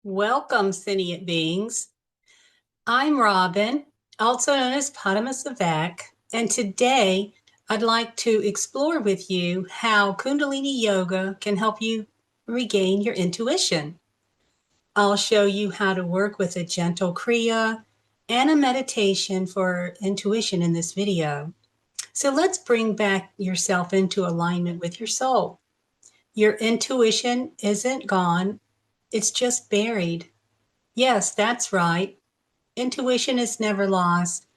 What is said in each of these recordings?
Welcome, sentient beings. I'm Robin, also known as Potamus Savak, and today I'd like to explore with you how Kundalini Yoga can help you regain your intuition. I'll show you how to work with a gentle kriya and a meditation for intuition in this video. So let's bring back yourself into alignment with your soul. Your intuition isn't gone, it's just buried. Yes, that's right. Intuition is never lost.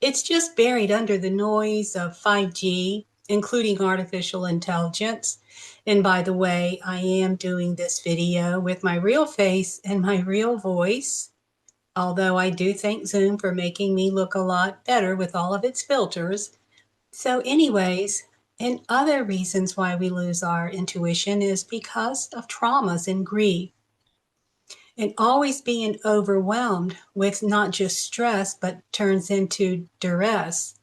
It's just buried under the noise of 5G, including artificial intelligence. And by the way, I am doing this video with my real face and my real voice, although I do thank Zoom for making me look a lot better with all of its filters. So anyways, and other reasons why we lose our intuition is because of traumas and grief and always being overwhelmed with not just stress, but turns into duress.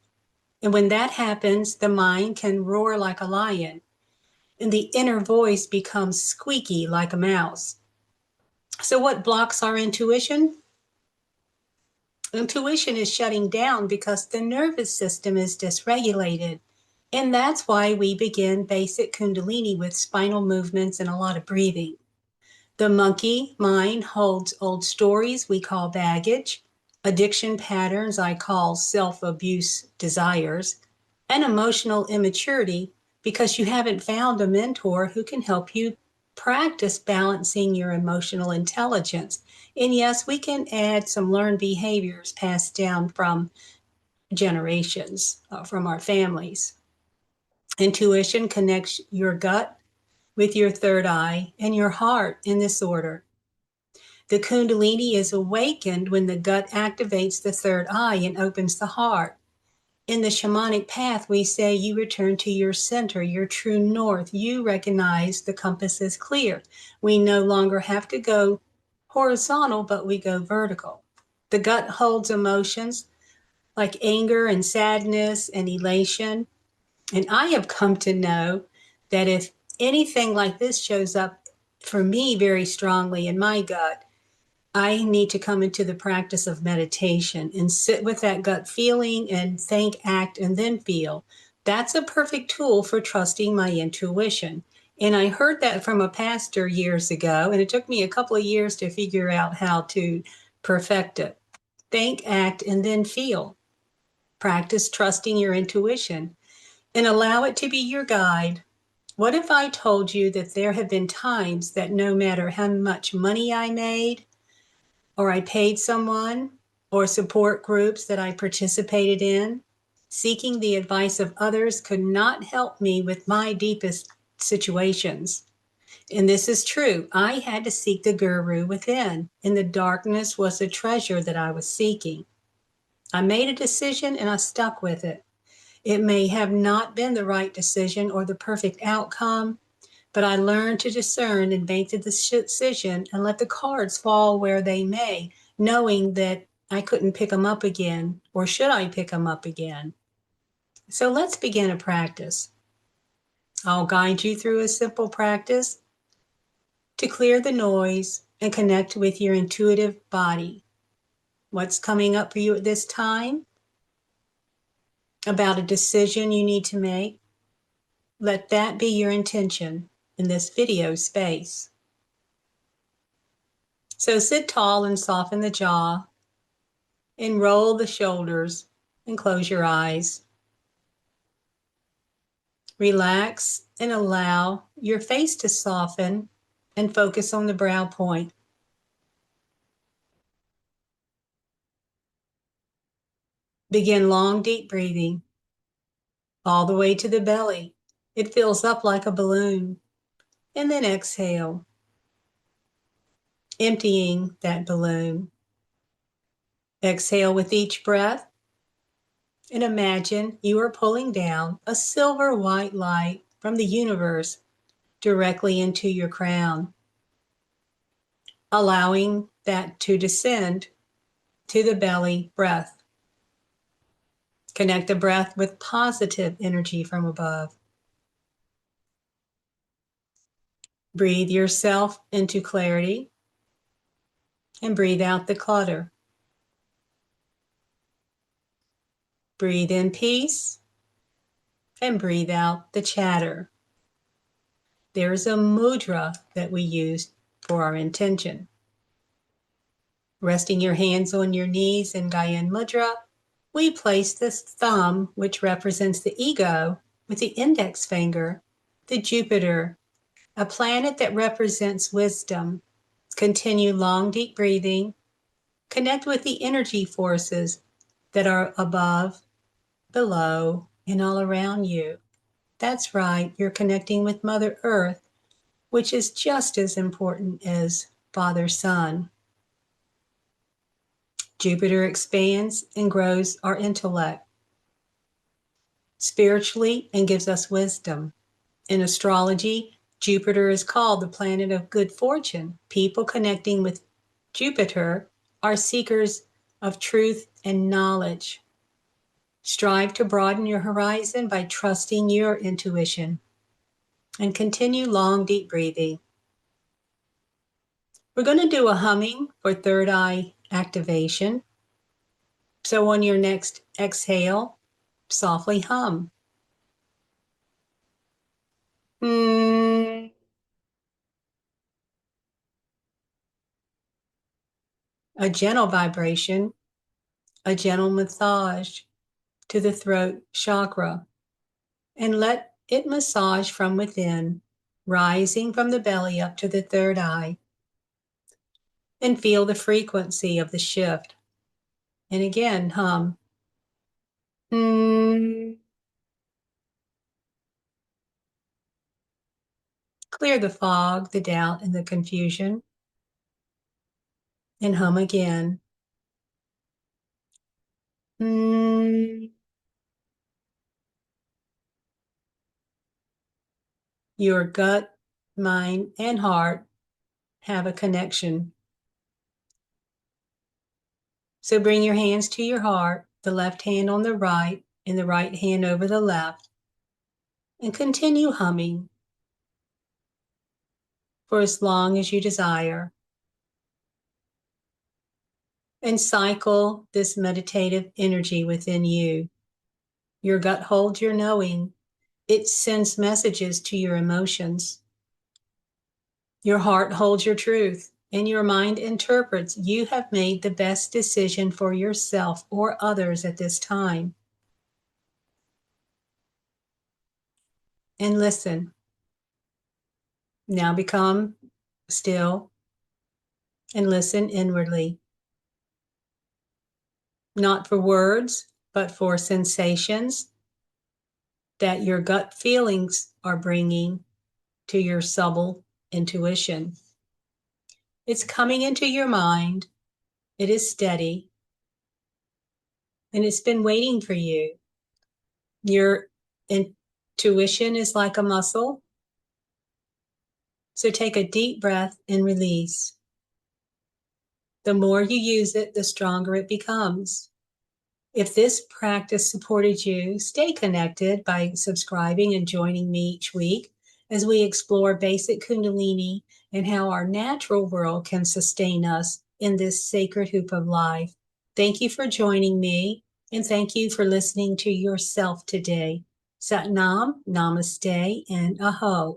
And when that happens, the mind can roar like a lion, and the inner voice becomes squeaky like a mouse. So, what blocks our intuition? Intuition is shutting down because the nervous system is dysregulated. And that's why we begin basic Kundalini with spinal movements and a lot of breathing. The monkey mind holds old stories we call baggage, addiction patterns I call self-abuse desires, and emotional immaturity because you haven't found a mentor who can help you practice balancing your emotional intelligence. And yes, we can add some learned behaviors passed down from generations, from our families. Intuition connects your gut with your third eye and your heart in this order. The Kundalini is awakened when the gut activates the third eye and opens the heart. In the shamanic path, we say you return to your center, your true north. You recognize the compass is clear. We no longer have to go horizontal, but we go vertical. The gut holds emotions like anger and sadness and elation. And I have come to know that if anything like this shows up for me very strongly in my gut, I need to come into the practice of meditation and sit with that gut feeling and think, act, and then feel. That's a perfect tool for trusting my intuition. And I heard that from a pastor years ago, and it took me a couple of years to figure out how to perfect it. Think, act, and then feel. Practice trusting your intuition and allow it to be your guide. What if I told you that there have been times that no matter how much money I made, or I paid someone, or support groups that I participated in, seeking the advice of others could not help me with my deepest situations? And this is true. I had to seek the guru within, and the darkness was the treasure that I was seeking. I made a decision and I stuck with it. It may have not been the right decision or the perfect outcome, but I learned to discern and make the decision and let the cards fall where they may, knowing that I couldn't pick them up again, or should I pick them up again? So let's begin a practice. I'll guide you through a simple practice to clear the noise and connect with your intuitive body. What's coming up for you at this time? About a decision you need to make? Let that be your intention in this video space. So sit tall and soften the jaw and roll the shoulders and close your eyes. Relax and allow your face to soften and focus on the brow point. Begin long, deep breathing all the way to the belly. It fills up like a balloon. And then exhale, emptying that balloon. Exhale with each breath and imagine you are pulling down a silver white light from the universe directly into your crown, allowing that to descend to the belly breath. Connect the breath with positive energy from above. Breathe yourself into clarity and breathe out the clutter. Breathe in peace and breathe out the chatter. There's a mudra that we use for our intention. Resting your hands on your knees in Gyan Mudra, we place this thumb, which represents the ego, with the index finger, the Jupiter, a planet that represents wisdom. Continue long, deep breathing. Connect with the energy forces that are above, below, and all around you. That's right, you're connecting with Mother Earth, which is just as important as Father Sun. Jupiter expands and grows our intellect spiritually and gives us wisdom. In astrology, Jupiter is called the planet of good fortune. People connecting with Jupiter are seekers of truth and knowledge. Strive to broaden your horizon by trusting your intuition. And continue long, deep breathing. We're going to do a humming for third eye activation. So on your next exhale, softly hum. A gentle vibration, a gentle massage to the throat chakra, and let it massage from within, rising from the belly up to the third eye, and feel the frequency of the shift. And again, hum. Clear the fog, the doubt, and the confusion, and hum again. Your gut, mind, and heart have a connection. So bring your hands to your heart, the left hand on the right, and the right hand over the left, and continue humming for as long as you desire. And cycle this meditative energy within you. Your gut holds your knowing. It sends messages to your emotions. Your heart holds your truth, and your mind interprets you have made the best decision for yourself or others at this time. And listen. Now become still and listen inwardly. Not for words, but for sensations that your gut feelings are bringing to your subtle intuition. It's coming into your mind. It is steady. And it's been waiting for you. Your intuition is like a muscle. So take a deep breath and release. The more you use it, the stronger it becomes. If this practice supported you, stay connected by subscribing and joining me each week as we explore basic kundalini and how our natural world can sustain us in this sacred hoop of life. Thank you for joining me, and thank you for listening to yourself today. Sat Nam, Namaste, and Aho.